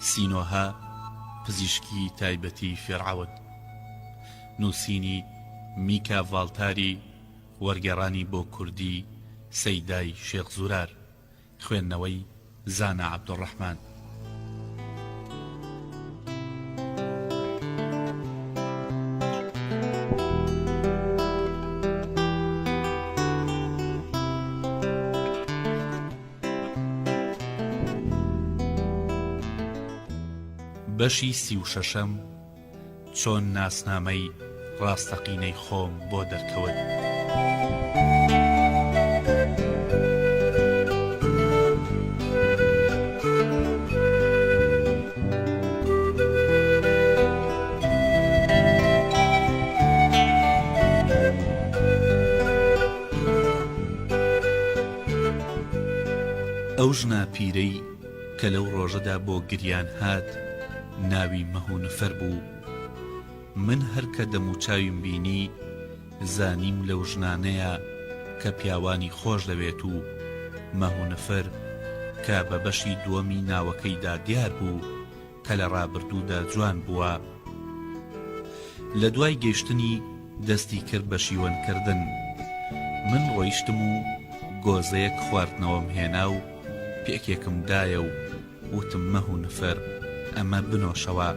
سینۆها پزیشکی تایبەتی فێرعەوت. نووسینی میکا ڤاڵتاری، وەرگێڕانی بۆ کوردی سەیدای شێخ زورار، خوێندنەوەی زانا عەبدوڕەحمان. بەشی 36ەم، چۆن ناسنامەی ڕاستەقینەی خۆم بۆ دەرکەوت. ئەو ژنا پیرەی کە لەو ڕۆژەدا بۆ گریان هات ناوی مەهونفەر بوو. من هەر کە دەموچاویم بینی زانیم لەو ژنانەیە کە پیاوانی خۆش دەوێت و مەهونفەر کە بە بەشی دووەمی ناوەکەیدا دیار بوو کە لە ڕابردوودا جوان بووە. لە دوای گەیشتنی دەستی کرد بە شیوەنکردن. من ڕۆیشتم و گۆزەیەک خواردنەوەم هێنا و پێکێکم دایە و وتم مەهونفەر ئەمە بنۆشەوە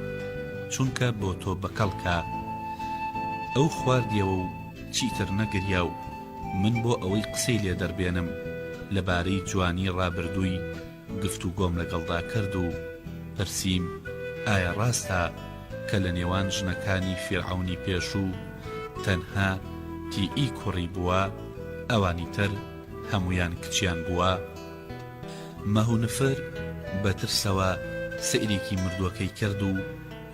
چونکە بۆ تۆ بەکەڵکە. ئەو خواردیەوە و چیتر نەگریا و من بۆ ئەوەی قسەی لێ دەربێنم لەبارەی جوانی ڕابردووی گفتوگۆم لەگەڵدا کرد و پرسییم ئایا ڕاستە کە لە نێوان ژنەکانی فیرعەونی پێشوو تەنها تیئی کوڕی بووە، ئەوانی تر هەمویان کچیان بووە؟ مەهونفەر بەترسەوە سەیرێکی مردووەکەی کرد و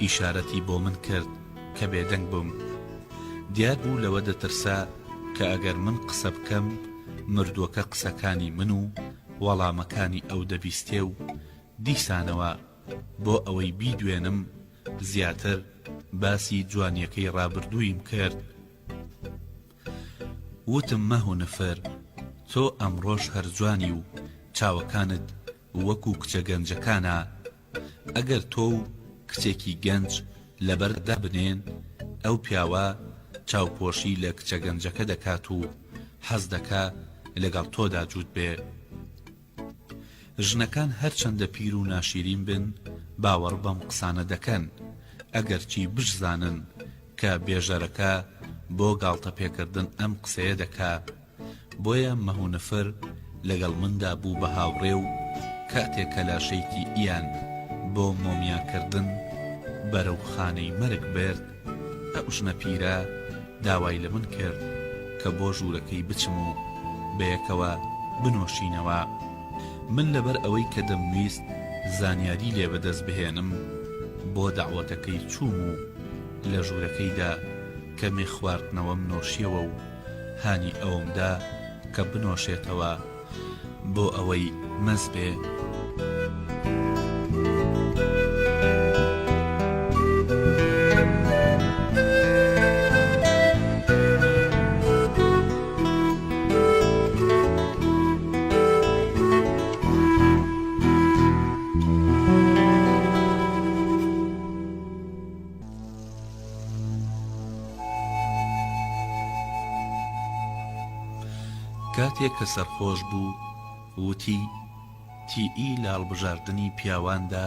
ئیشارەتی بۆ من کرد کە بێدەنگ بم. دیار بوو لەوە دەترسا کە ئەگەر من قسە بکەم مردووەکە قسەکانی من و وەڵامەکانی ئەو دەبیستێ و دیسانەوە بۆ ئەوەی بیدوێنم زیاتر باسی جوانیەکەی ڕابردوویم کرد. وتم مەهونفەر تۆ ئەمڕۆژ هەر جوانی و چاوەکانت وەکو کچە گەنجەکانە. ئەگەر تۆ و کچێکی گەنج لەبەردا بنێن ئەو پیاوە چاوپۆشی لە کچە گەنجەکە دەکات و حەز دەکا لەگەڵ تۆدا جووت بێ. ژنەکان هەرچەندە پیر و ناشیرین بن باوەڕ بەم قسانە دەکەن ئەگەرچی بشزانن کە بێژەرەکە بۆ گاڵتە پێکردن ئەم قسەیە دەکا. بۆیە مەهونفەر لەگەڵ مندا بوو بە هاوڕێ و کاتێک کە لاشەیتی ئیان بۆ مۆمیاکردن بەرەو خانەی مەرگ برد، ئەو ژنە پیرە داوای لە من کرد کە بۆ ژوورەکەی بچم و بەیەکەوە بنۆشینەوە. من لەبەر ئەوەی کە دەمویست زانیاری لێ بەدەست بهێنم بۆ داوەتەکەی چووم و لە ژوورەکەیدا کەمێ خواردنەوەم نۆشیەوە و هانی ئەومدا کە بنۆشێتەوە بۆ ئەوەی مەز بێ. کاتێک کە سەرخۆش بوو وتی تیئی لە هەڵبژاردننی پیاواندا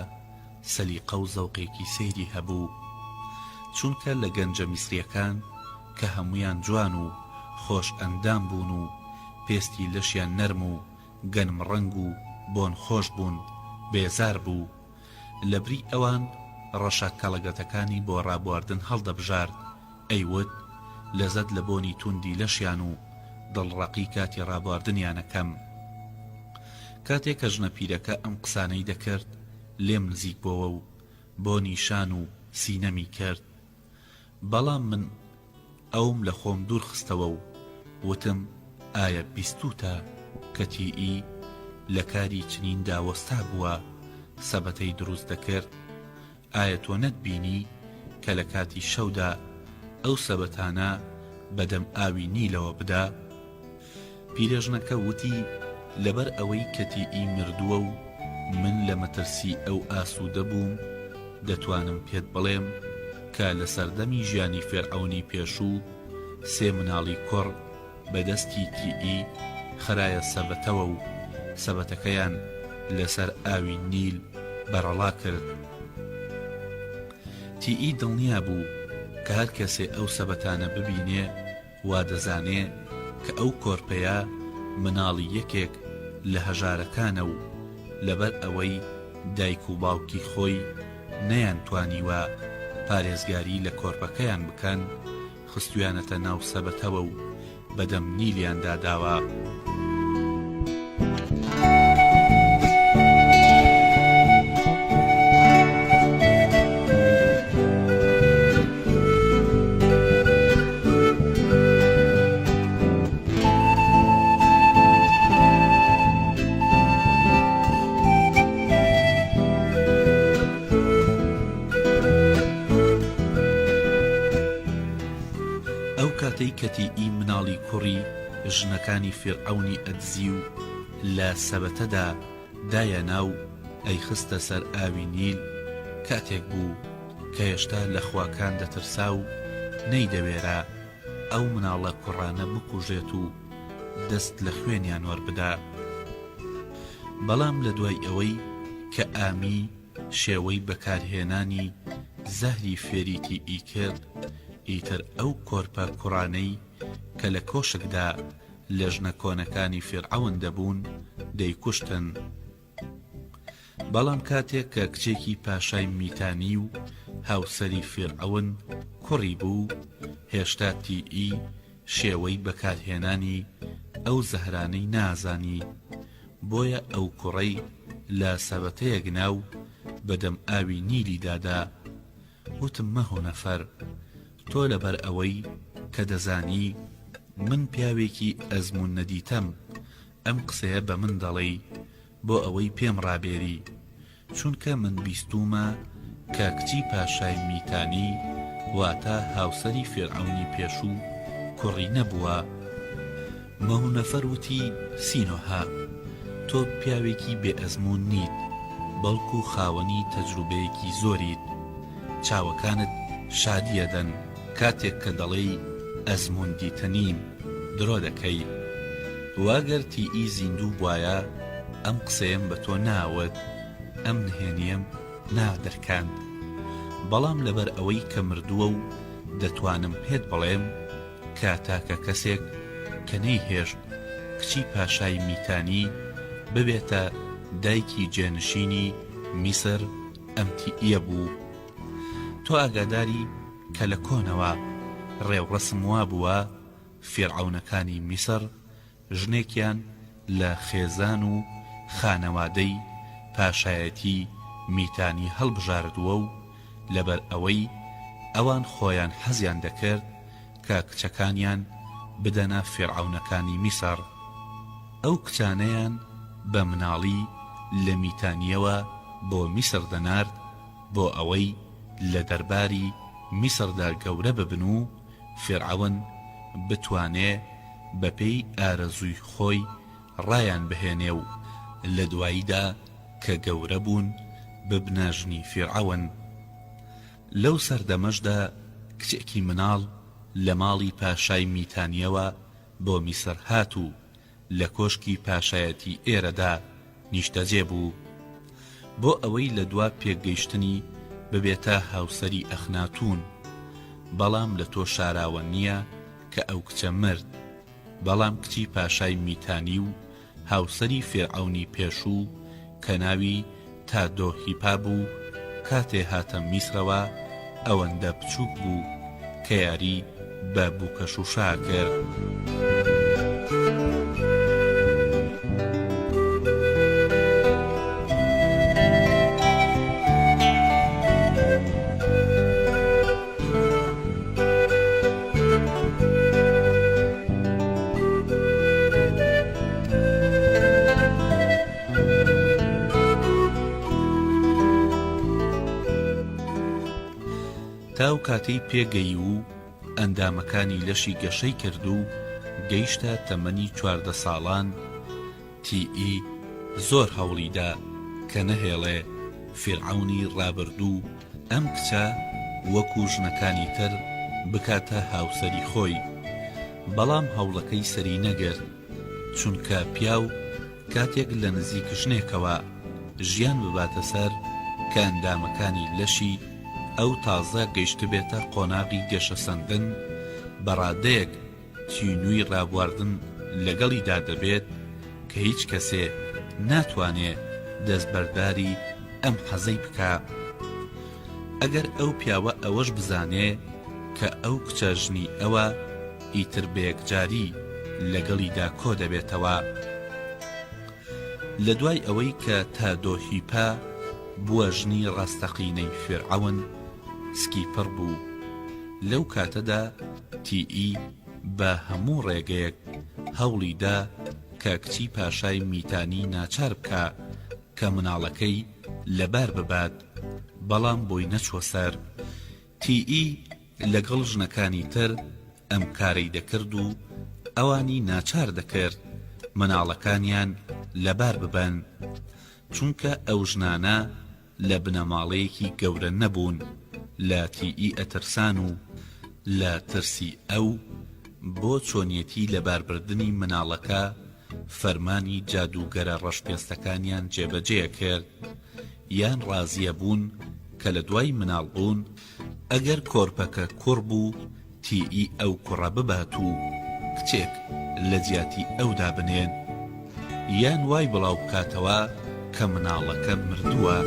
سەلیقە و زەوقێکی سەیری هەبوو، چونکە لە گەنجە میسریەکان کە هەمویان جوان و خۆش ئەندام بوون و پێستی لەشیان نەرم و گەنم ڕەنگ و بۆن خۆش بوون بێزار بوو. لەبری ئەوان ڕەشە کەڵەگەتەکانی بۆ ڕابواردن هەڵدەبژارد، ئەیوت لەزەت لە بۆنی توندی لەشیان و دڵڕەقی کاتی ڕابواردنیانەکەم. کاتێک کە ژنە پیرەکە ئەم قسانەی دەکرد لێم نزیک بۆوە و بۆ نیشان و سینەمی کرد. بەڵام من ئەوم لە خۆم دوور خستەوە و وتم ئایا بیستوتە کە تیئی لە کاری چنیندا وەستا بووە سەبەتەی دروست دەکرد؟ ئایا تۆ نەتبینی کە لە کاتی شەودا ئەو سەبەتانە بەدەم ئاوی نیلەوە بدا؟ پیرەژنەکە وتی لەبەر ئەوەی کە تیئی مردووە و من لە مەترسی ئەو ئاسوودە بووم دەتوانم پێت بڵێم کە لە سەردەمی ژیانی فێرعەونی پێشوو سێ مناڵی کوڕ بەدەستی تیئی خرایە سەبەتەوە و سەبەتەکەیان لەسەر ئاوی نیل بەرەڵا کرد. تیئی دڵنیا بوو کە هەر کەسێ ئەو سەبەتانە ببینێ وا دەزانێ کە ئەو کۆرپەیە مناڵی یەکێک لە هەژارەکانە و لەبەر ئەوەی دایک و باوکی خۆی نەیانتوانیوە پارێزگاری لە کۆرپەکەیان بکەن خستویانەتە ناو سەبەتەوە و بەدەم نیلیاندا داوە. کاتەی کە تیئی مناڵی کوڕی ژنەکانی فێرعەونی ئەدزی و لە سەبەتەدا دایە ناو ئەی خستە سەر ئاوی نیل کاتێک بوو کە هێشتا لە خواکان دەترسا و نەیدەوێرا ئەو مناڵە کوڕانە بکوژێت و دەست لە خوێنیان وەربدا. بەڵام لە دوای ئەوەی کە ئامی شێوەی بەکارهێنانی زەهری فێری تیئی کرد ئیتر ئەو کۆرپە کوڕانەی کە لە کۆشکدا لە ژنە کۆنەکانی فێرعەون دەبوون دەیکوشتن. بەڵام کاتێک کە کچێکی پاشای میتانی و هاوسەری فێرعەون کوڕی بوو هێشتا تیئی شێوەی بەکارهێنانی ئەو زەهرانەی نازانی، بۆیە ئەو کوڕەی لە سەبەتەیەک ناو بەدەم ئاوی نیلی دادا وتم مەهۆ نەفەر تۆ لەبەر ئەوەی کە دەزانی من پیاوێکی ئەزمون نەدیتەم ئەم قسەیە بە من دەڵێی بۆ ئەوەی پێم ڕابێری، چونکە من بیستومە کە کچی پاشای میتانی واتە هاوسەری فێرعەونی پێشوو کوڕی نەبووە. مەهۆ نەفەر وتی سینۆها تۆ پیاوێکی بێ ئەزمون نیت بەڵکو خاوەنی تەجروبەیەکی زۆریت، چاوەکانت شادیەدەن کاتێک کە دەڵێی ئەزمون دیتەنیم درۆ دەکەی. واگەر تیئی زیندوو بوایە ئەم قسەیەم بە تۆ ناوت ئەم نهێنیم نادەرکاند، بەڵام لەبەر ئەوەی کە مردووە و دەتوانم پێت بڵێم کاتاکە کەسێک کە نەیهێشت کچی پاشای میتانی ببێتە دایکی جێنشینی میسر ئەم تیئیە بوو. تۆ ئاگاداری کە لە کۆنەوە ڕێوڕەسم وا بووە فێرعەونەکانی میسر ژنێکیان لە خێزان و خانەوادەی پاشایەتی میتانی هەڵبژاردووە و لەبەر ئەوەی ئەوان خۆیان حەزیان دەکرد کە کچەکانیان بدەنە فێرعەونەکانی میسر. ئەو کچانەیان بە مناڵی لە میتانیەوە بۆ میسر دەنارد بۆ ئەوەی لە دەرباری میسردا گەورە ببن و فێرعەون بتوانێ بەپێی ئارەزووی خۆی ڕایان بهێنێ و لە دواییدا کە گەورە بوون ببنە ژنی فێرعەون. لەو سەردەمەشدا کچێکی مناڵ لە ماڵی پاشای میتانیەوە بۆ میسر هات و لە کۆشکی پاشایەتی ئێرەدا نیشتەجێ بوو بۆ ئەوەی لە دوا پێگەیشتنی ببێتە هاوسەری ئەخناتون، بەڵام لە تۆ شاراوە نییە کە ئەو کچە مرد. بەڵام کچی پاشای میتانی و هاوسەری فێرعەونی پێشوو کە ناوی تادۆهیپا بوو کاتێ هاتە میسرەوە ئەوەندە بچووک بوو کە یاری بە بووکەشوشا کرد. تاو کاتەی پێگەی و ئەندامەکانی لەشی گەشەی کرد و گەیشتە تەمەنی 14 ساڵان تیئی زۆر هەوڵیدا کە نەهێڵێ فیرعەونی ڕابردوو ئەم کچە وەکو ژنەکانی تر بکاتە هاوسەری خۆی، بەڵام هەوڵەکەی سەری نەگرت، چونکە پیاو کاتێک لە نزیک ژنێکەوە ژیان بباتە سەر کە ئەندامەکانی لەشی ئەو تازە گەیشت بێتە قۆناغی گەشەسەندن، بەڕادەیەک تینووی ڕابواردن لەگەڵیدا دەبێت کە هیچ کەسێ ناتوانێ دەستبەرداری ئەم حەزەی بکە. ئەگەر ئەو پیاوە ئەوەش بزانێ کە ئەو کچە ژنی ئەوە ئیتر بەیەکجاری لەگەڵیدا کۆ دەبێتەوە. لە دوای ئەوەی کە تادۆهیپا بووە ژنی ڕاستەقینەی فیرعەون سکیپڕ بوو، لەو کاتەدا تیئی بە هەموو ڕێگەیەک هەوڵیدا کە کچی پاشای میتانی ناچار بکە کە مناڵەکەی لەبار ببات، بەڵام بۆی نەچوە سەر. تیئی لەگەڵ ژنەکانی تر ئەم کارەی دەکرد و ئەوانی ناچار دەکرد مناڵەکانیان لەبار ببەن، چونکە ئەو ژنانە لە بنەماڵەیەکی گەورە نەبوون، لە تیئی ئەترسان و لە ترسی ئەو بۆ چۆنیەتی لەباربردنی مناڵەکە فەرمانی جادوگەرە ڕەشپێستەکانیان جێبەجێ کرد، یان ڕازیە بوون کە لە دوای مناڵ بوون ئەگەر کۆرپەکە کوڕ بوو تیئی ئەو کوڕە ببات و کچێک لە جیاتی ئەودا بنێن، یان وای بڵاو بکاتەوە کە مناڵەکە مردووە.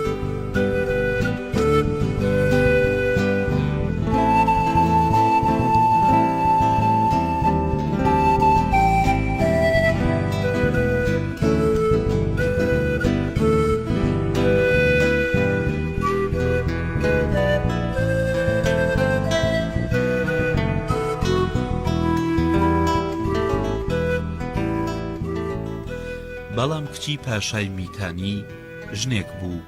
بەڵام کچی پاشای میتانی ژنێک بوو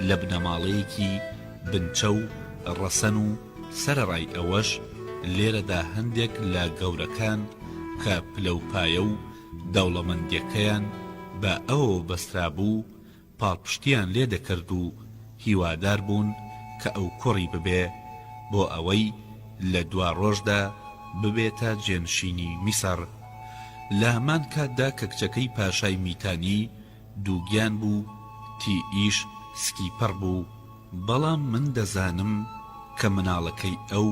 لە بنەماڵەیەکی بنچە و ڕەسەن و سەرەڕای ئەوەش لێرەدا هەندێک لە گەورەکان کە پلەپایە و دەوڵەمەندیەکەیان بە ئەوە بەسترا بوو پاڵپشتیان لێ دەکرد و هیوادار بوون کە ئەو کوڕی ببێ بۆ ئەوەی لە دوا ڕۆژدا ببێتە جێنشینی میسەر. لە هەمان کاتدا کە کچەکەی پاشای میتانی دووگیان بوو تیئیش سکیپڕ بوو، بەڵام من دەزانم کە مناڵەکەی ئەو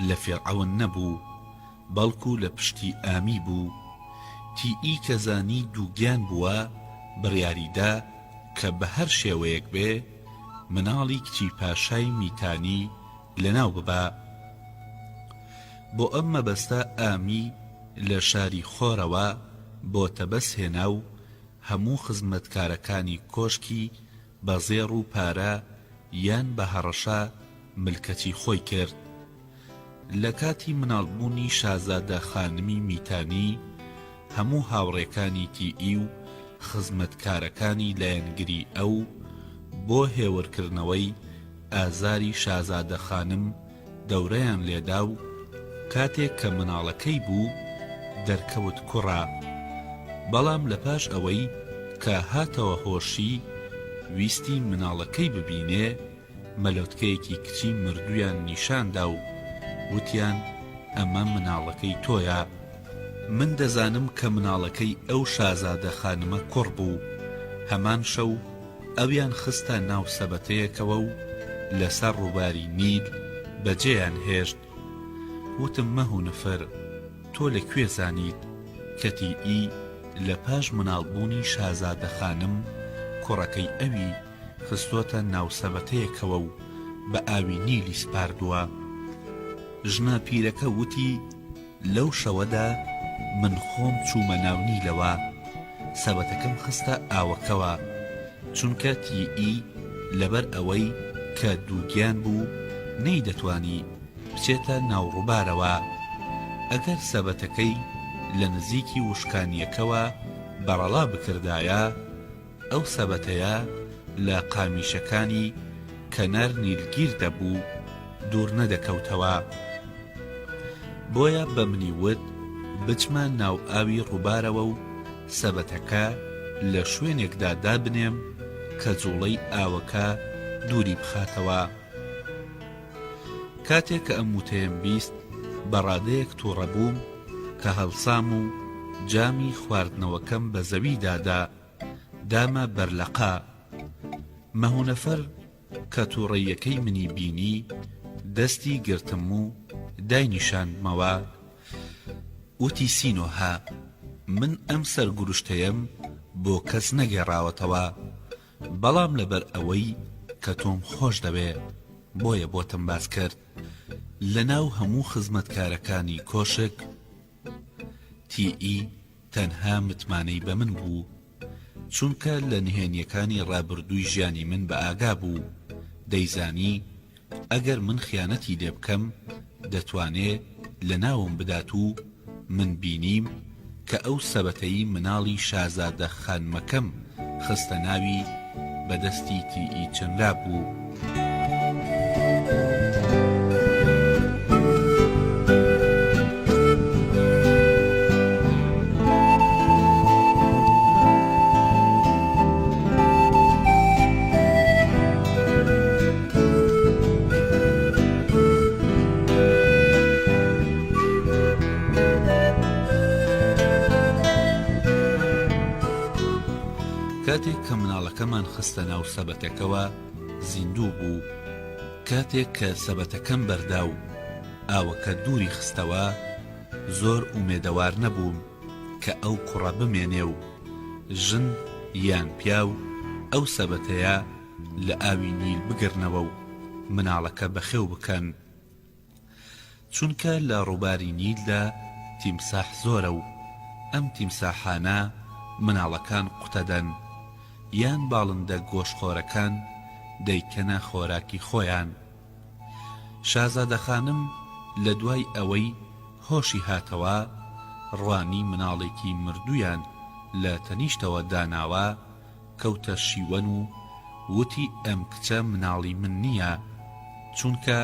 لە فیرعەون نەبوو، بەڵکو لە پشتی ئامی بوو. تیئی کە زانی دووگیان بووە بڕیاریدا کە بە هەر شێوەیەک بێ مناڵی کچی پاشای میتانی لەناو ببا. بۆ ئەم مەبەستە ئامی لە شاری خۆرەوە بۆتە بەسهێنا و هەموو خزمەتکارەکانی کۆشکی بە زێڕ و پارە یان بە هەڕەشە ملکەتی خۆی کرد. لە کاتی مناڵبوونی شازادە خانمی میتانی هەموو هاوڕێکانی تیئی و خزمەتکارەکانی لایەنگری ئەو بۆ هێورکردنەوەی ئازاری شازادە خانم دەورەیان لێدا و کاتێک کە مناڵەکەی بوو دەرکەوت کوڕە، بەڵام لە پاش ئەوەی کە هاتەوە هۆشی ویستی مناڵەکەی ببینێ مەلۆتکەیەکی کچی مردویان نیشاندا و وتیان ئەمە مناڵەکەی تۆیە. من دەزانم کە مناڵەکەی ئەو شازادە خانمە کوڕ بوو. هەمان شەو ئەویان خستە ناو سەبەتەیەکەوە و لەسەر ڕووباری نیل بەجێیان هێشت. وتم مەهونفر تۆ لەکوێ زانیت کە تیئی لە پاش مناڵبوونی شازادە خانم کوڕەکەی ئەوی خستۆتە ناو سەبەتەیەکەوە و بە ئاوی نیلی سپاردووە؟ ژنە پیرەکە وتی لەو شەوەدا من خۆم چوومە ناو نیلەوە، سەبەتەکەم خستە ئاوەکەوە، چونکە تیئی لەبەر ئەوەی کە دووگیان بوو نەیدەتوانی بچێتە ناو ڕووبارەوە. ئەگەر سەبەتەکەی لە نزیکی وشکانیەکەوە بەڕەڵا بکردایە ئەو سەبەتەیە لە قامیشەکانی کەنار نیلگیر دەبوو دوور نەدەکەوتەوە. بۆیە بە منی وت بچمە ناو ئاوی ڕووبارەوە و سەبەتەکە لە شوێنێکدا دابنێم کە جوڵەی ئاوەکە دووری بخاتەوە. کاتێک کە ئەم وتەیەم بیست بەڕادەیەک تووڕەبووم کە هەڵسام و جامی خواردنەوەکەم بە زەوی دادا دامە بەرلەقا. مەهونەفەر کە تووڕەیەکەی منی بینی دەستی گرتم و داینیشاندمەوە. وتی سینۆها، من ئەم سەرگوروشتەیەم بۆ کەس نەگێڕاوەتەوە، بەڵام لەبەر ئەوەی کە تۆم خۆش دەوێ بۆیە بۆتم باس کرد. لە ناو هەموو خزمەتکارەکانی کۆشک تیئی تەنها متمانەی بە من بوو، چونکە لە نهێنیەکانی ڕابردووی ژیانی من بە ئاگا بوو. دەیزانی ئەگەر من خیانەتی لێ بکەم دەتوانێ لە ناوم بدات و من بینیم کە ئەو سەبەتەی مناڵی شازادە خانمەکەم خستە ناوی بەدەستی تیئی چنرا بوو. کاتێک کە مناڵەکەمان خستە ناو سەبەتەکەوە زیندوو بوو. کاتێک کە سەبەتەکەم بەردا و ئاوەکە دووری خستەوە زۆر ئومێدەوار نەبووم کە ئەو کوڕە بمێنێ و ژن یان پیاو ئەو سەبەتەیە لە ئاوی نیل بگرنەوە و مناڵەکە بەخێو بکەن، چونکە لە ڕووباری نیلدا تیمساح زۆرە و ئەم تیمساحانە مناڵەکان قوتەدەن یان باڵندە گۆشخۆرەکان دەیکەنە خۆراکی خۆیان. شازادە خانم لە دوای ئەوەی هۆشی هاتەوە ڕوانی مناڵێکی مردویان لە تەنیشتەوە داناوە، کەوتە شیوەن و وتی ئەم کچە مناڵی من نییە، چونکە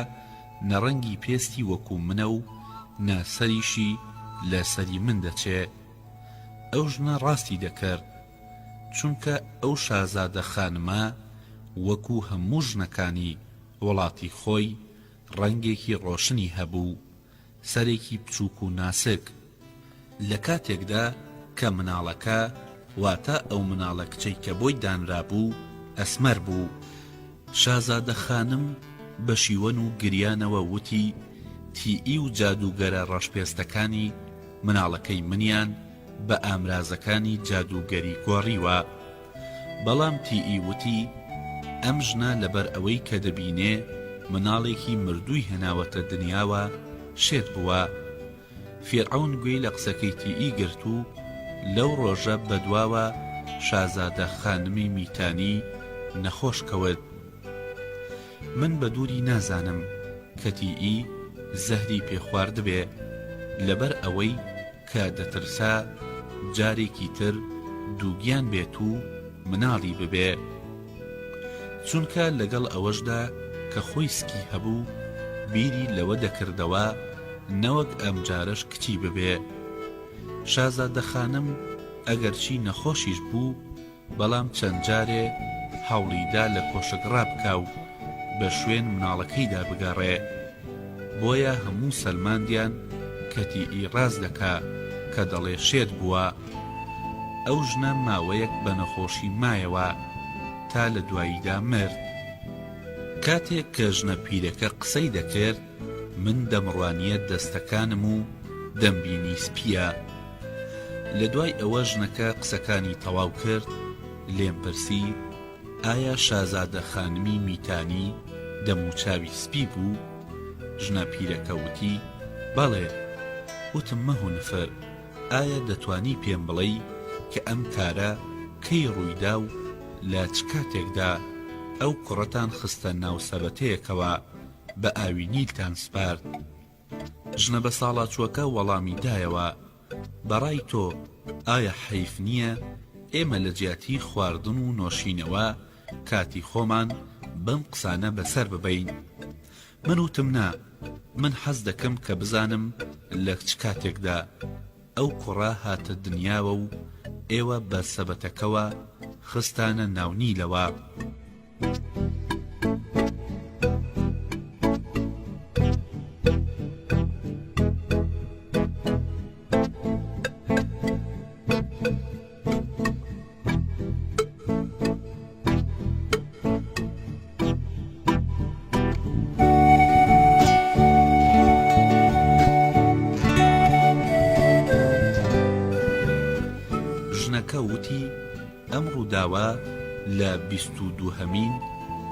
نەڕەنگی پێستی وەکو منە و ناسەریشی لە سەری من دەچێ. ئەو ژنە ڕاستی دەکرد، چونکە ئەو شازادە خانمە وەکو هەموو ژنەکانی وڵاتی خۆی ڕەنگێکی ڕۆشنی هەبوو، سەرێکی بچووک و ناسک. لە کاتێکدا کە مناڵەکە واتە ئەو مناڵە کچەی کە بۆی دانرابوو ئەسمەر بوو. شازادە خانم بە شیوەن و گریانەوە وتی تیئی و جادوگەرە ڕەشپێستەکانی مناڵەکەی منیان بە ئامرازەکانی جادوگەری گۆڕیوە. بەڵام تیئی وتی ئەم ژنە لەبەر ئەوەی کە دەبینێ مناڵێکی مردووی هێناوەتە دنیاوە شێت بووە. فێرعەون گوێی لە قسەکەی تیئی گرت و لەو ڕۆژە بەدواوە شازادە خانمی میتانی نەخۆش کەوت. من بە دووری نازانم کە تیئی زەهری پێخواردبێ لەبەر ئەوەی کە دەترسا جارێکی تر دووگیان بێت و مناڵی ببێ، چونکە لەگەڵ ئەوەشدا کە خۆی سکی هەبوو بیری لەوە دەکردەوە نەوەک ئەم جارەش کچی ببێ. شازادە خانم ئەگەرچی نەخۆشیش بوو، بەڵام چەند جارێ هەوڵیدا لە کۆشک ڕابکا و بە شوێن مناڵەکەیدا بگەڕێ. بۆیە هەموو سەلماندیان کە تیئی ڕاز دەکا کە دەڵێ شێت بووە. ئەو ژنە ماوەیەک بە نەخۆشی مایەوە تا لە دواییدا مرد. کاتێک کە ژنە پیرەکە قسەی دەکرد من دەمڕوانیە دەستەکانم و دەمبینی سپیە. لە دوای ئەوە ژنەکە قسەکانی تەواو کرد، لێم پرسی ئایا شازادە خانمی میتانی دەموچاوی سپی بوو؟ ژنە پیرەکە وتی بەڵێ. وتم مەهونفەر، ئایا دەتوانی پێم بڵێی کە ئەم کارە کەی ڕوویدا و لە چ کاتێکدا ئەو کوڕەتان خستە ناو سەبەتەیەکەوە بە ئاوی نیلتان سپارد؟ ژنە بە ساڵاچووەکە وەڵامی دایەوە بەڕای تۆ ئایا حەیف نییە ئێمە لە جیاتی خواردن و نۆشینەوە کاتی خۆمان بەم قسانە بەسەر ببەین؟ من وتم نا، من حەز دەکەم کە بزانم لە چ کاتێکدا ئەو کوڕە هاتە دنیاوە و ئێوە بە سەبەتەکەوە خستانە ناونیلەوە. ژنەکە وتی ئەم ڕووداوە لە 22هەمین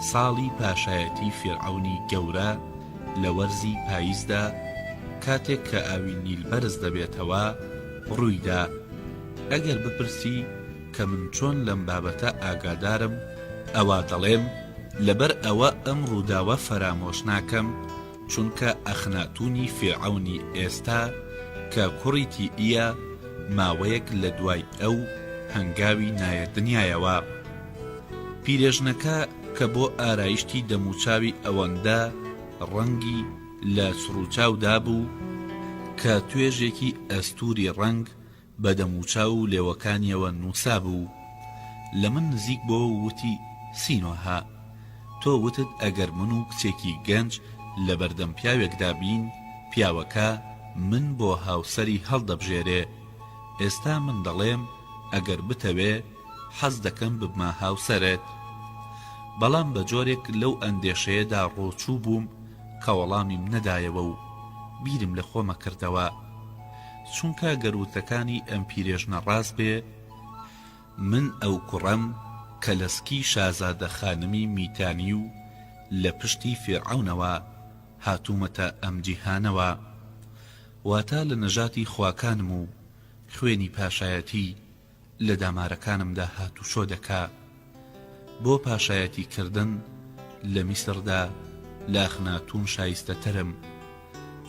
ساڵی پاشایەتی فیرعەونی گەورە لە وەرزی پاییزدا کاتێک کە ئاوی نیل بەرز دەبێتەوە ڕوویدا. ئەگەر بپرسی کە من چۆن لەم بابەتە ئاگادارم، ئەوا دەڵێم لەبەر ئەوە ئەم ڕووداوە فەرامۆش ناکەم، چونکە ئەخناتونی فیرعەونی ئێستا کە کوڕی تیئیە ماوەیەک لە دوای ئەو هەنگاوی نایە دنیایەوە. پیرێژنەکە کە بۆ ئارایشتی دەموچاوی ئەوەندە ڕەنگی لە سروچاودا بوو کە توێژێکی ئەستوری ڕەنگ بە دەموچاو و لێوەکانیەوە نووسا بوو. لە من نزیک بۆ وتی سینۆها، تۆ وتت ئەگەر من و کچێکی گەنج لە بەردەم پیاوێکدا بین، پیاوەکە من بۆ هاوسەری هەڵدەبژێرێ. ئێستا من دەڵێم ئەگەر بتەوێ حەز دەکەم ببمە هاوسەرت. بەڵام بە جۆرێک لەو ئەندێشەیەدا ڕۆچوو بووم کە وەڵامیم نەدایەوە و بیرم لە خۆمە کردەوە، چونکە گەروتەکانی ئەم پیرێژنە ڕاست بێ، من ئەو کوڕەم کە لەسکی شازادە خانمی میتانی و لە پشتی فیرعەونەوە هاتوومەتە ئەم جیهانەوە، واتە لە نەژاتی خواکانم و خوێنی پاشایەتی لە دامارەکانمدا هاتوشۆ دەکا. بۆ پاشایەتی کردن لە میسردا لە ئەخناتون شایستەترم،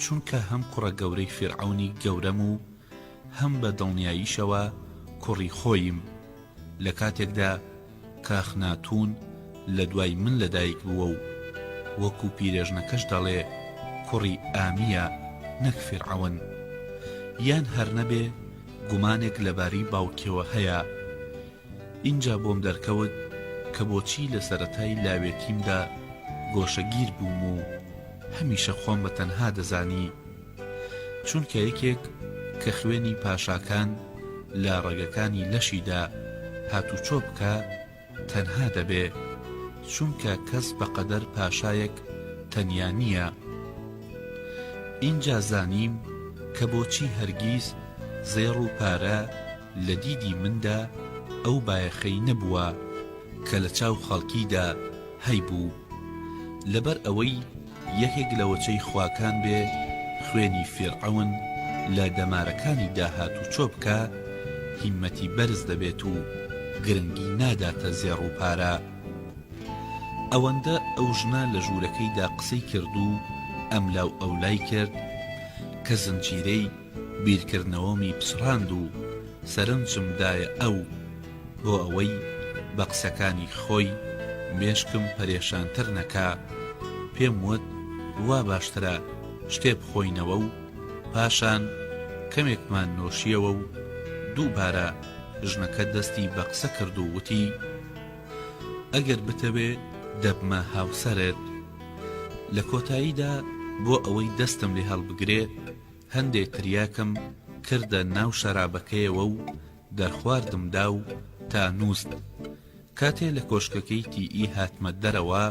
چونکە هەم کوڕە گەورەی فیرعەونی گەورەم و هەم بە دڵنیاییشەوە کوڕی خۆیم، لە کاتێکدا کە ئەخناتون لە دوای من لەدایک بووە و وەکو پیرێژنەکەش دەڵێ کوڕی ئامیە نەک فیرعەون. یان هەر نەبێ گومانێک لەباری باوکیەوە هەیە. اینجا بۆم دەرکەوت کە بۆچی لە سەرەتای لاوێتیمدا گۆشەگیر بووم و هەمیشە خۆم بە تەنها دەزانی، چونکە یەکێک کە خوێنی پاشاکان لە ڕێگەکانی لەشیدا هاتوچۆ بکە تەنها دەبێ، چونکە کەس بەقەدەر پاشایەک تەنیا نییە. اینجا زانیم کە بۆچی هەرگیز زێڕ و پارە لە دیدی مندا ئەو بایەخەی نەبووە کە لە چاو خەڵکیدا هەیبوو، لەبەر ئەوەی یەکێک لە وەچەی خواکان بێ خوێنی فیرعەون لە دەمارەکانی داهاتوچۆ بکە، هیممەتی بەرز دەبێت و گرنگی ناداتە زێڕ و پارە. ئەوەندە ئەو ژنە لە ژوورەکەیدا قسەی کرد و ئەملاو ئەولای کرد کە زنجیرەی بیرکردنەوەمی پسڕاند و سەرنجمدایە ئەو بۆ ئەوەی بە قسەکانی خۆی مێشکم پەرێشانتر نەکا. پێم وت وا باشترە شتێ بخۆینەوە و پاشان کەمێکمان نۆشیەوە و دووبارە ژنەکە دەستی بە قسە کرد و وتی ئەگەر بتەوێ دەبمە هاوسەرت. لە کۆتاییدا بۆ ئەوەی دەستم لێ هەڵبگرێت هەندێک تریاکم کردە ناو شەرابەکەیەوە و دەرخواردمدا و تا نووست. کاتێ لە کۆشکەکەی تیئی هاتمە دەرەوە،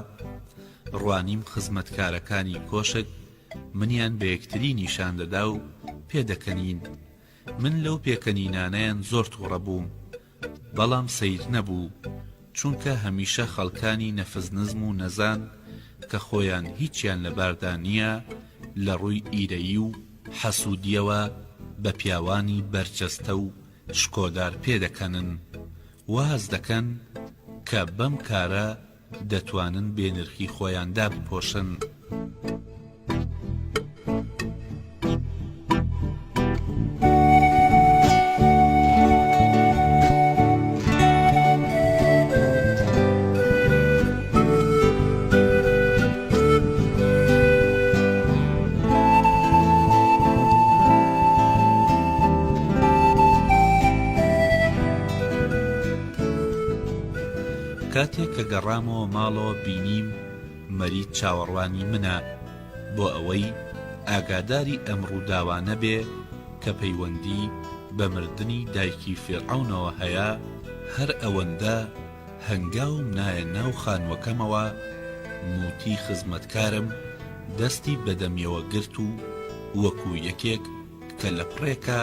ڕوانیم خزمەتکارەکانی کۆشک منیان بە یەکتری نیشان دەدا و پێدەکەنین. من لەو پێکەنینانەیان زۆر تووڕە بووم، بەڵام سەیر نەبوو، چونکە هەمیشە خەڵکانی نەفزنزم و نەزان کە خۆیان هیچیان لەباردا نییە لە ڕووی ئیرەیی و حەسوودیەوە بە پیاوانی بەرجەستە و شکۆدار پێدەکەنن، واز دەکەن کە بەم کارە دەتوانن بێنرخی خۆیاندا بپۆشن. کاتێک کە گەڕامەوە ماڵەوە بینیم مەرید چاوەڕوانی منە بۆ ئەوەی ئاگاداری ئەم ڕووداوانە بێ کە پەیوەندی بە مردنی دایکی فێرعەونەوە هەیە. هەر ئەوەندە هەنگاوم نایە ناو خانوەکەمەوە، موتی خزمەتکارم دەستی بەدەمیەوە گرت و وەکو یەکێک کە لە پڕێکە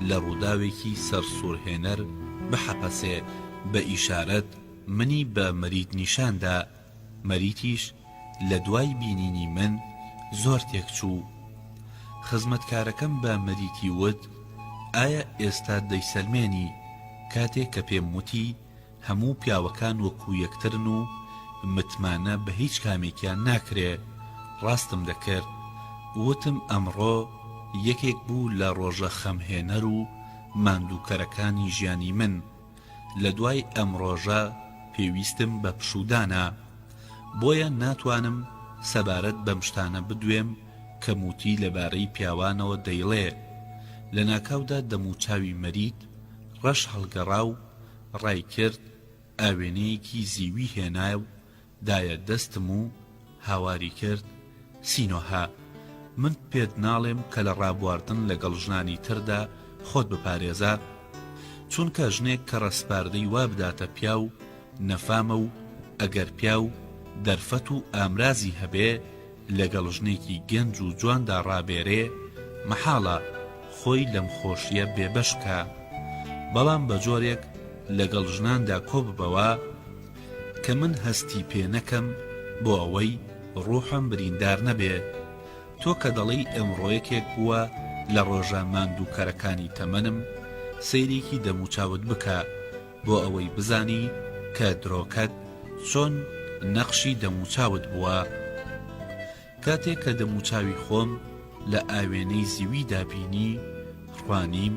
لە ڕووداوێکی سەرسوورهێنەر بحەپەسێ بە ئیشارەت منی بە مەرید نیشاندا. مەریتیش لە دوای بینینی من زۆر تێکچوو. خزمەتکارەکەم بە مەریتی وت: ئایا ئێستا دەیسەلمێنی؟ کاتێک کە پێم وتی هەموو پیاوەکان وەکو یەکترن و متمانە بە هیچ کامێکیان ناکرێ، ڕاستم دەکرد. وتم ئەمڕۆ یەکێک بوو لە ڕۆژە خەمهێنەر و ماندووکەرەکانی ژیانی من. لە دوای ئەم ڕۆژە پێویستم بە پشودانە، بۆیە ناتوانم سەبارەت بەم شتانە بدوێم کە موتی لەبارەی پیاوانەوە دەیڵێ. لە ناکاودا دەموچاوی مەرید ڕەش هەڵگەڕا و ڕای کرد، ئاوێنەیەکی زیوی هێنایە و دایە دەستم و هاواری کرد: سینۆها، من پێت ناڵێم کە لە ڕابواردن لەگەڵ ژنانی تردا خۆت بپارێزە، چونکە ژنێک کە ڕەسپاردەی وا بداتە پیا و نەفامە و ئەگەر پیا و دەرفەت و ئامرازی هەبێ لەگەڵ ژنێکی گەنج و جواندا ڕابێرێ، مەحاڵە خۆی لەم خۆشیە بێبەشکە. بەڵام بە جۆرێک لەگەڵ ژناندا کۆ ببەوە کە من هەستی پێ نەکەم بۆ ئەوەی ڕوحم بریندار نەبێ. تۆ کە دەڵێی ئەمڕۆیەکێک بووە لە ڕۆژە ماندووکەرەکانی تەمەنم، سەیرێکی دەموچاوت بکە بۆ ئەوەی بزانی کە درۆکەت چۆن نەخشی دەموچاوت بووە. کاتێک کە دەموچاوی خۆم لە ئاوێنەی زیوی دابینی، خوانیم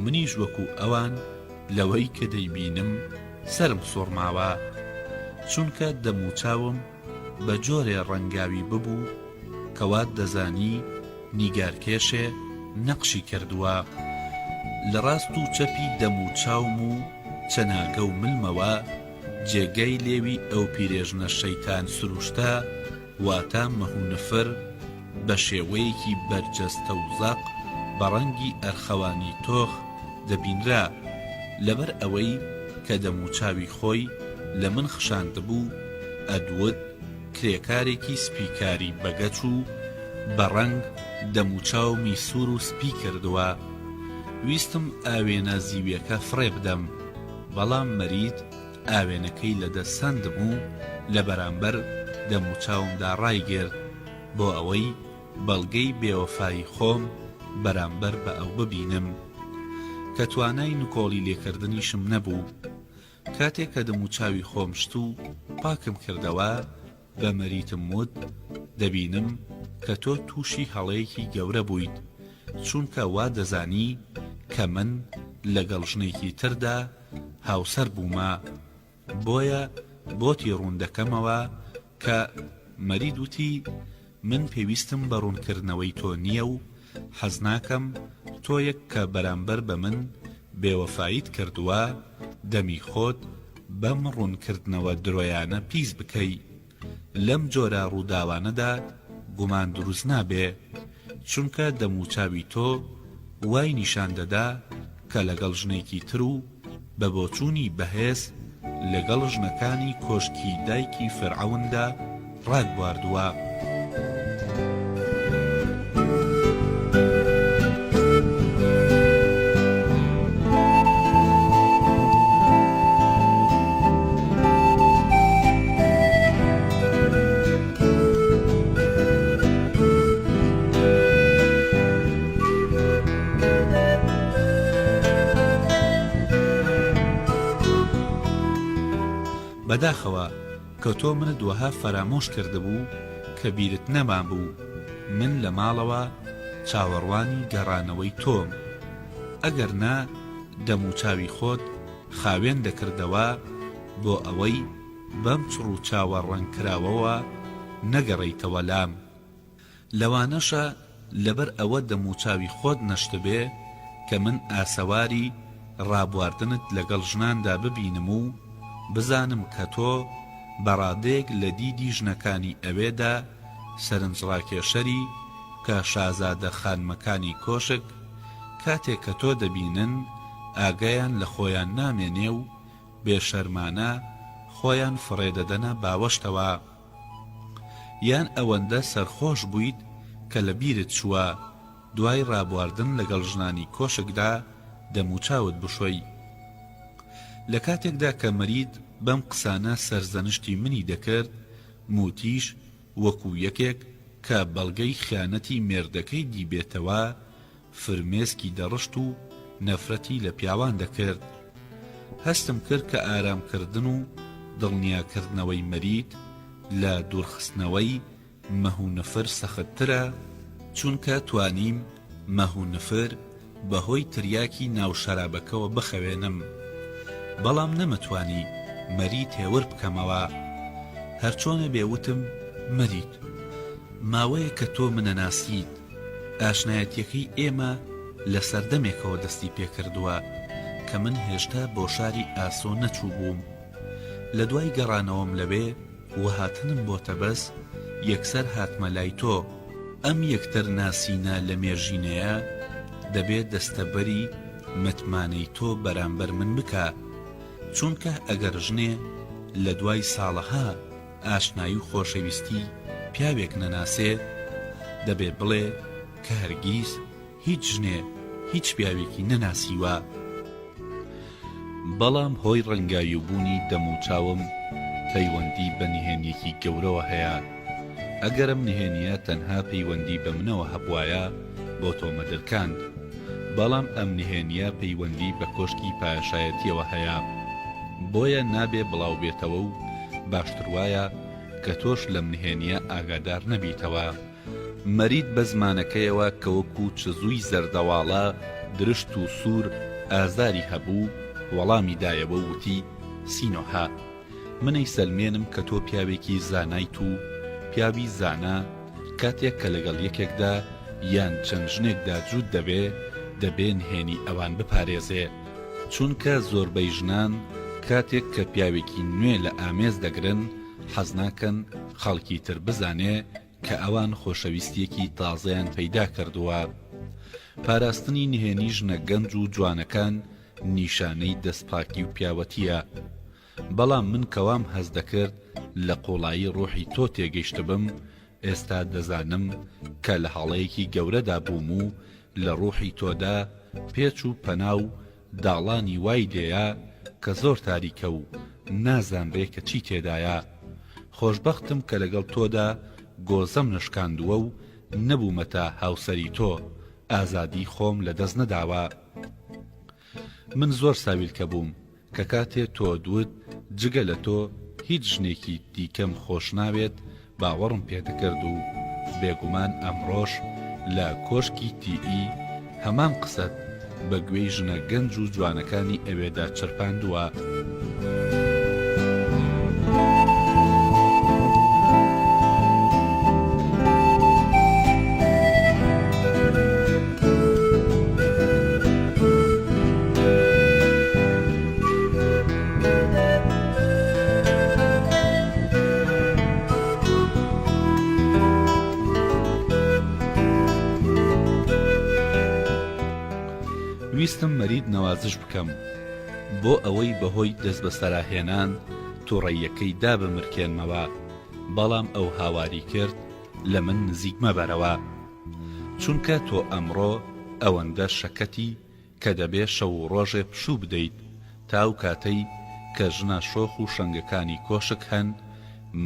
منیش وەکو ئەوان لەوەی کە دەیبینم سرم سوڕماوە، چونکە دەموچاوم بە جۆرێ ڕەنگاوی ببوو کەوات دەزانی نیگارکێشێ نەقشی کردووە. لە ڕاست و چەپی دەموچاوم و چەناگە و ملمەوە جێگەی لێوی ئەو پیرێژنە شەیتان سروشتە، واتە مەهونفر بە شێوەیەکی بەرجەستە و زەق بە ڕەنگی ئەرخەوانی تۆخ دەبینرا. لەبەر ئەوەی کە دەموچاوی خۆی لە من خشاندبوو، ئەدوت کرێکارێکی سپیکاری بەگەچ و بە ڕەنگ دەموچاومی سوور و سپی کردووە. ویستم ئاوێنە زیویەکە فڕێ بدەم، بەڵام مەرید ئاوێنەکەی لەدەست ساندم و لە بەرامبەر دەموچاومدا ڕایگرت بۆ ئەوەی بەڵگەی بێوەفایی خۆم بەرامبەر بە ئەو ببینم کە توانای نکۆڵی لێکردنیشم نەبوو. کاتێک کە دەموچاوی خۆم شت و پاکم کردەوە، بە مەریتم وت: دەبینم کە تۆ تووشی هەڵەیەکی گەورە بوویت، چونکە وا دەزانی کە من لەگەڵ ژنێکی تردا هاوسەر بوومە، بۆیە بۆتی ڕوون دەکەمەوە کە مەرید وتی: من پێویستم بە ڕوونکردنەوەی تۆ نییە و حەز ناکەم تۆیەک کە بەرامبەر بە من بێوەفاییت کردووە دەمی خۆت بەم ڕوونکردنەوە درۆیانە پیس بکەی. لەم جۆرە ڕووداوانەدا گومان دروست نابێ، چونکە دەموچاوی تۆ وای نیشان دەدا کە لەگەڵ ژنێکی تر و بە بۆچوونی بەهێز لەگەڵ ژنەکانی کۆشکی دایکی فێرعەوندا ڕادبواردووە. بەداخەوە کە تۆ منت وەها فەرامۆش کردبوو کە بیرت نەمان بوو من لە ماڵەوە چاوەڕوانی گەڕانەوەی تۆم، ئەگەر نا دەموچاوی خۆت خاوێن دەکردەوە بۆ ئەوەی بەم چڕ و چاوەڕەنکراوەوە نەگەڕیتەوە لام. لەوانەشە لەبەر ئەوە دەموچاوی خۆت نەشتبێ کە من ئاسەواری ڕابواردنت لەگەڵ ژناندا ببینم و بزانم کە تۆ بەڕادەیەک لە دیدی ژنەکانی ئەوێدا سەرنجڕاکێشەری کە شازادە خانمەکانی کۆشک کاتێک کە تۆ دەبینن ئاگایان لە خۆیان نامێنێ و بێشەرمانە خۆیان فڕێدەدەنە باوەشتەوە، یان ئەوەندە سەرخۆش بوویت کە لە بیرت چووە دوای ڕابواردن لەگەڵ ژنانی کۆشکدا دەموچاوت بشۆی. لە کاتێکدا کە مەرید بەم قسانە سەرزەنشتی منی دەکرد، موتیش وەکو یەکێک کە بەڵگەی خیانەتی مێردەکەی دیبێتەوە فرمێسکی دەڕشت و نەفرەتی لە پیاوان دەکرد. هەستم کرد کە ئارامکردن و دڵنیاکردنەوەی مەرید لە دوورخستنەوەی مەهونەفر سەختترە، چونکە توانیم مەهونەفر بەهۆی تریاکی ناو شەرابەکەوە بخەوێنم، بەڵام نەمەتوانی مەرید هێور بکەمەوە. هەرچۆنە بێوتم مەرید، ماوەیە کە تۆ منەناسیت، ئاشنایەتیەکەی ئێمە لە سەردەمێکەوە دەستی پێکردووە کە من هێشتا بۆ شاری ئاسۆ نەچوو بووم. لە دوای گەڕانەوەم لەوێ و هاتنم بۆتە بەس یەکسەر هاتمە لای تۆ. ئەم یەکتر ناسینە لە مێژینەیە دەبێت دەستەبەری متمانەی تۆ بەرامبەر من بکە، چونکە ئەگەر ژنێ لە دوای ساڵەها ئاشنایی و خۆشەویستی پیاوێک نەناسێ دەبێ بڵێ کە هەرگیز هیچ ژنێ هیچ پیاوێکی نەناسیوە. بەڵام هۆی ڕەنگاویبوونی دەموچاوم پەیوەندی بە نهێنیەکی گەورەوە هەیە. ئەگەرم نهێنیە تەنها پەیوەندی بە منەوە هەبوایە بۆ تۆمە دەرکاند، بەڵام ئەم نهێنیە پەیوەندی بە کۆشکی پاشایەتیەوە هەیە، بۆیە نابێ بڵاو بێتەوە و باشتر وایە کە تۆش لەم نهێنیە ئاگادار نەبیتەوە. مەرید بە زمانەکەیەوە کە وەکو چزووی زەردەواڵە درشت و سوور ئازاری هەبوو وەڵامی دایەوە وتی سینۆها، منەی سەلمێنم کە تۆ پیاوێکی زانایت و پیاوی زانا کاتێک کە لەگەڵ یەکێکدا یان چەند ژنێکدا جوود دەبێ نهێنی ئەوان بپارێزێ، چونکە زۆربەی ژنان کاتێک کە پیاوێکی نوێ لە ئامێز دەگرن حەز ناکەن خەڵکی تر بزانێ کە ئەوان خۆشەویستیەکی تازەیان پەیدا کردووە. پاراستنی نهێنی ژنە گەنج و جوانەکان نیشانەی دەستپاکی و پیاوەتیە، بەڵام من کەوام هەز دەکرد لە قۆڵایی ڕۆحی تۆ تێگەیشت بم، ئێستا دەزانم کە لە هەڵەیەکی گەورەدا بووم و لە ڕۆحی تۆدا پێچ و پەنا و داڵانی وای دێیە کە زۆر تاریکە و نازانرێ کە چی تێدایە. خۆشبەختم کە لەگەڵ تۆدا گۆزەم نشکاندووە و نەبوومەتە هاوسەری تۆ، ئازادی خۆم لەدەست نەداوە. من زۆر ساویلکە بووم کە کاتێ تۆ دوت جگە لە تۆ هیچ ژنێکی دیکەم خۆش ناوێت باوەڕم پێدەکرد و بێگومان ئەمڕۆژ لە کۆشکی تیئی هەمان قسەت بە گوێی ژنە گەنج و جوانەکانی ئەوێدا چرپاندووە. ویستم مەرید نەوازش بکەم بۆ ئەوەی بەهۆی دەست بە سەراهێنان تووڕەیەکەی دا بمرکێنمەوە، بەڵام ئەو هاواری کرد لە من نزیک مەبەرەوە، چونکە تۆ ئەمڕۆ ئەوەندە شەکەتی کە دەبێ شەو و ڕۆژێ پشوو بدەیت تاو کاتەی کە ژنە شۆخ و شەنگەکانی کۆشک هەن.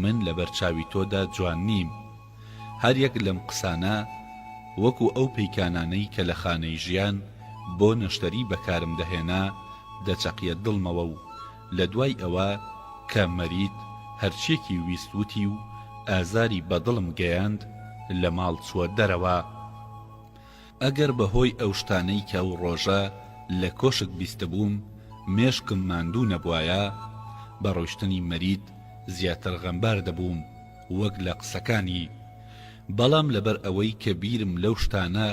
من لە بەرچاوی تۆدا جوان نیم. هەر یەک لەم قسانە وەکو ئەو پەیکانانەی کە لە خانەی ژیان بۆ نەشتەری بەکارم دەهێنا دەچەقیە دڵمەوە و لە دوای ئەوە کە مەرید هەرچێکی ویستوتی و ئازاری بەدڵم گەیاند لە ماڵ چووە دەرەوە. ئەگەر بەهۆی ئەو شتانەی کە ئەو ڕۆژە لە کۆشک بیستە بووم مێشکم ماندوو نەبوایە، بە ڕۆیشتنی مەرید زیاتر غەمبار دەبووم وەک لە قسەکانی، بەڵام لەبەر ئەوەی کە بیرم لەو شتانە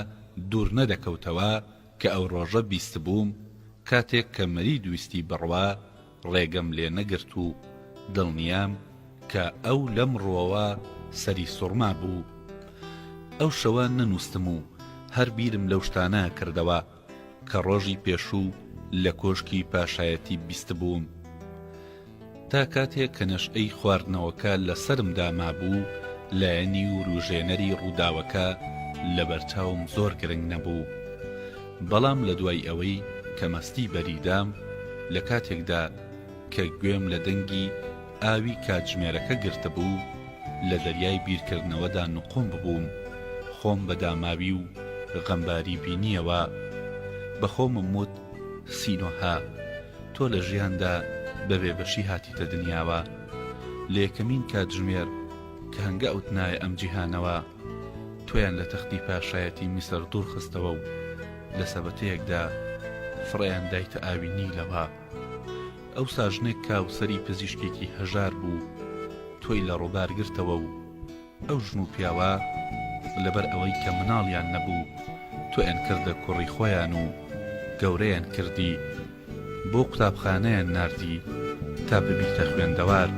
دوور نەدەکەوتەوە کە ئەو ڕۆژە بیست بووم کاتێک کە مەرید ویستی بڕوا ڕێگەم لێ نەگرت و دڵنیام کە ئەو لەم ڕۆوە سەری سوڕما بوو. ئەو شەوە نەنووستم و هەر بیرم لەو شتانە کردەوە کە ڕۆژی پێشوو لە کۆشکی پاشایەتی بیست بووم. تا کاتێک کە نەشئەی خواردنەوەکە لە سەرمدا مابوو، لایەنی و ڕوژێنەری ڕووداوەکە لە بەرچاوم زۆر گرنگ نەبوو. بەڵام لە دوای ئەوەی کە مەستی بەریدام، لە کاتێکدا کە گوێم لە دەنگی ئاوی کاتژمێرەکە گرتە بوو، لە دەریای بیرکردنەوەدا نقۆم ببووم. خۆم بەداماوی و غەمباری بینیەوە. بە خۆمم وت سینۆها، تۆ لە ژیاندا بەبێ بەشی هاتیتە دنیاوە. لە یەکەمین کاتژمێر کە هەنگە ئەوتنایە ئەم جیهانەوە، تۆیان لە تەختی پاشایەتی میسر دوور خستەوە و لە سەبەتەیەکدا فڕێیان دایتە ئاوی نیلەوە. ئەو ساژنێک کاوسەری پزیشکێکی هەژار بوو، تۆی لە ڕووبار گرتەوە و ئەو ژن و پیاوە لەبەر ئەوەی کە مناڵیان نەبوو، تۆیان کردە کوڕی خۆیان و گەورەیان کردی، بۆ قوتابخانەیان ناردی تا ببیتە خوێندەوار.